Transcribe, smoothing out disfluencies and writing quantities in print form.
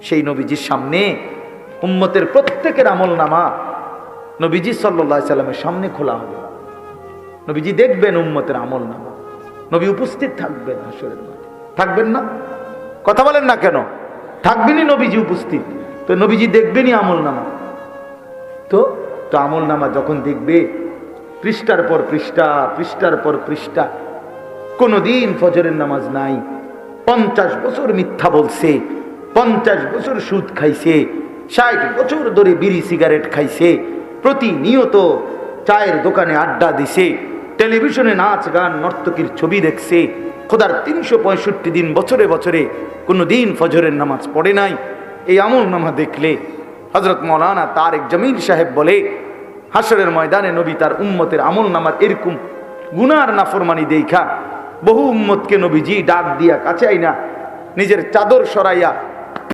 সেই নবীজির সামনে উম্মতের প্রত্যেকের আমলনামা নবীজি সাল্লাল্লাহু আলাইহি সাল্লামের সামনে খোলা হবে। নবীজি দেখবেন উম্মতের আমলনামা, নবী উপস্থিত থাকবেন হাসরের মাঠে। থাকবেন না? কথা বলেন না কেন? থাকবেনই নবীজি উপস্থিত, তো নবীজি দেখবেনই আমলনামা। তো তো আমলনামা যখন দেখবে পৃষ্ঠার পর পৃষ্ঠা, পৃষ্ঠার পর পৃষ্ঠা, কোনদিন ফজরের নামাজ নাই, 50 বছর মিথ্যা বলছে, 50 বছর সুদ খাইছে, 60 বছর ধরে বিড়ি সিগারেট খাইছে, প্রতিনিয়ত চায়ের দোকানে আড্ডা দিছে, টেলিভিশনে নাচ গান নর্তকীর ছবি দেখছে, খোদার 365 দিন বছরে বছরে কোনদিন ফজরের নামাজ পড়ে নাই। এই আমলনামা দেখলে হযরত মাওলানা তারেক জামিল সাহেব বলে, হাসরের ময়দানে নবী তার উম্মতের আমলনামার এরকম গুনার নাফরমানি দেখা বহু উম্মতকে নবীজি ডাক দিয়া কাছে আইনা নিজের চাদর সরাইয়া